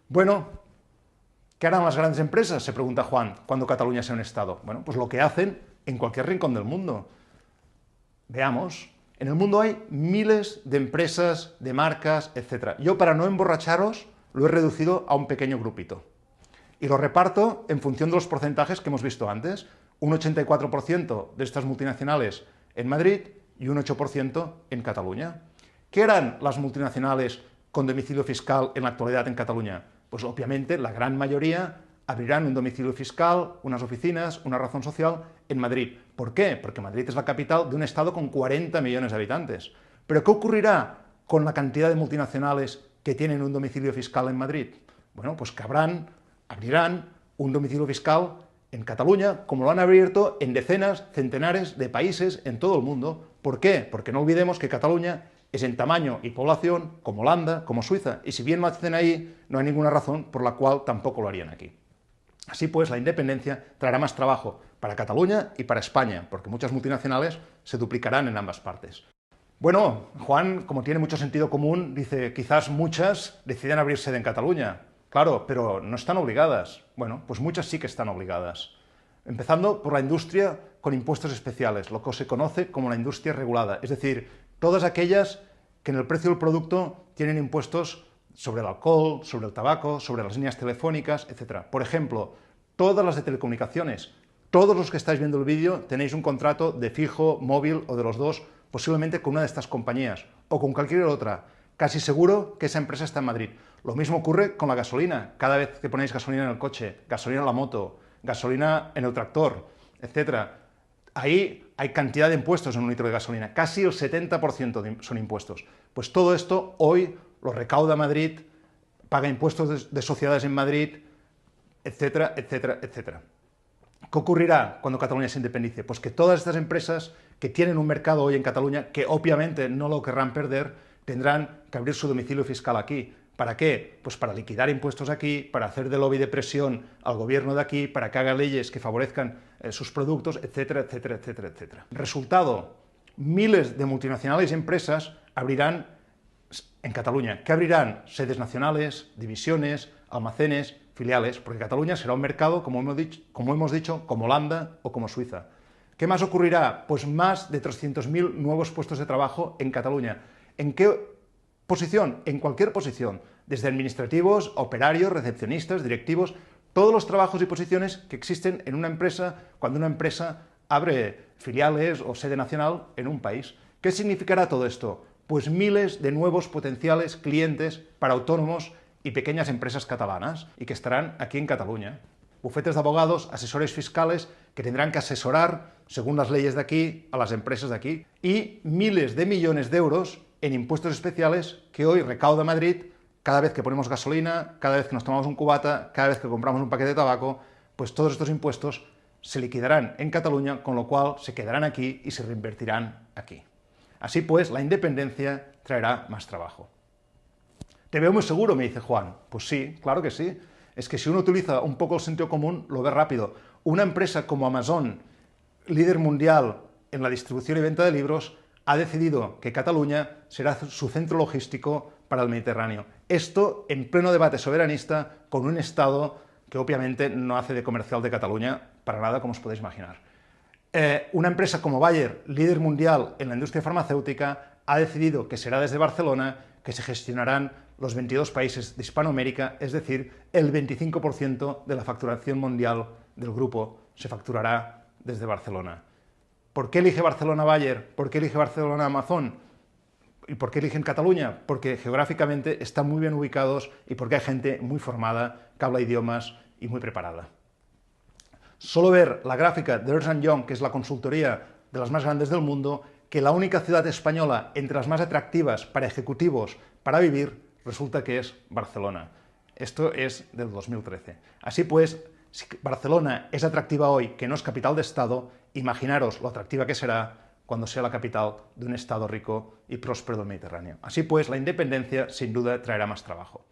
Bueno, ¿qué harán las grandes empresas?, se pregunta Juan, cuando Cataluña sea un Estado. Bueno, pues lo que hacen en cualquier rincón del mundo. Veamos. En el mundo hay miles de empresas, de marcas, etc. Yo, para no emborracharos, lo he reducido a un pequeño grupito. Y lo reparto en función de los porcentajes que hemos visto antes. Un 84% de estas multinacionales en Madrid y un 8% en Cataluña. ¿Qué harán las multinacionales con domicilio fiscal en la actualidad en Cataluña? Pues obviamente la gran mayoría abrirán un domicilio fiscal, unas oficinas, una razón social en Madrid. ¿Por qué? Porque Madrid es la capital de un estado con 40 millones de habitantes. ¿Pero qué ocurrirá con la cantidad de multinacionales que tienen un domicilio fiscal en Madrid? Bueno, pues que abrirán un domicilio fiscal en Cataluña, como lo han abierto en decenas, centenares de países en todo el mundo. ¿Por qué? Porque no olvidemos que Cataluña es en tamaño y población como Holanda, como Suiza, y si bien lo hacen ahí, no hay ninguna razón por la cual tampoco lo harían aquí. Así pues, la independencia traerá más trabajo para Cataluña y para España, porque muchas multinacionales se duplicarán en ambas partes. Bueno, Juan, como tiene mucho sentido común, dice, quizás muchas deciden abrir sede en Cataluña. Claro, pero no están obligadas. Bueno, pues muchas sí que están obligadas. Empezando por la industria con impuestos especiales, lo que se conoce como la industria regulada, es decir, todas aquellas que en el precio del producto tienen impuestos sobre el alcohol, sobre el tabaco, sobre las líneas telefónicas, etc. Por ejemplo, todas las de telecomunicaciones. Todos los que estáis viendo el vídeo tenéis un contrato de fijo, móvil o de los dos, posiblemente con una de estas compañías o con cualquier otra. Casi seguro que esa empresa está en Madrid. Lo mismo ocurre con la gasolina. Cada vez que ponéis gasolina en el coche, gasolina en la moto, gasolina en el tractor, etc. Ahí hay cantidad de impuestos en un litro de gasolina. Casi el 70% son impuestos. Pues todo esto hoy lo recauda Madrid, paga impuestos de sociedades en Madrid, etcétera, etcétera, etcétera. ¿Qué ocurrirá cuando Cataluña se independice? Pues que todas estas empresas que tienen un mercado hoy en Cataluña, que obviamente no lo querrán perder, tendrán que abrir su domicilio fiscal aquí. ¿Para qué? Pues para liquidar impuestos aquí, para hacer de lobby de presión al gobierno de aquí, para que haga leyes que favorezcan sus productos, etcétera, etcétera, etcétera, etcétera. Resultado, miles de multinacionales y empresas abrirán en Cataluña. ¿Qué abrirán? Sedes nacionales, divisiones, almacenes, filiales, porque Cataluña será un mercado, como hemos dicho, como Holanda o como Suiza. ¿Qué más ocurrirá? Pues más de 300.000 nuevos puestos de trabajo en Cataluña. ¿En qué posición? En cualquier posición, desde administrativos, operarios, recepcionistas, directivos, todos los trabajos y posiciones que existen en una empresa cuando una empresa abre filiales o sede nacional en un país. ¿Qué significará todo esto? Pues miles de nuevos potenciales clientes para autónomos y pequeñas empresas catalanas y que estarán aquí en Cataluña. Bufetes de abogados, asesores fiscales que tendrán que asesorar, según las leyes de aquí, a las empresas de aquí, y miles de millones de euros en impuestos especiales que hoy recauda Madrid cada vez que ponemos gasolina, cada vez que nos tomamos un cubata, cada vez que compramos un paquete de tabaco. Pues todos estos impuestos se liquidarán en Cataluña, con lo cual se quedarán aquí y se reinvertirán aquí. Así pues, la independencia traerá más trabajo. Te veo muy seguro, me dice Juan. Pues sí, claro que sí. Es que si uno utiliza un poco el sentido común, lo ve rápido. Una empresa como Amazon, líder mundial en la distribución y venta de libros, ha decidido que Cataluña será su centro logístico para el Mediterráneo. Esto en pleno debate soberanista con un Estado que obviamente no hace de comercial de Cataluña para nada, como os podéis imaginar. Una empresa como Bayer, líder mundial en la industria farmacéutica, ha decidido que será desde Barcelona que se gestionarán los 22 países de Hispanoamérica, es decir, el 25% de la facturación mundial del grupo se facturará desde Barcelona. ¿Por qué elige Barcelona Bayer? ¿Por qué elige Barcelona Amazon? ¿Y por qué eligen Cataluña? Porque geográficamente están muy bien ubicados y porque hay gente muy formada, que habla idiomas y muy preparada. Solo ver la gráfica de Ernst & Young, que es la consultoría de las más grandes del mundo, que la única ciudad española entre las más atractivas para ejecutivos para vivir resulta que es Barcelona. Esto es del 2013. Así pues, si Barcelona es atractiva hoy, que no es capital de Estado, imaginaros lo atractiva que será cuando sea la capital de un Estado rico y próspero del Mediterráneo. Así pues, la independencia sin duda traerá más trabajo.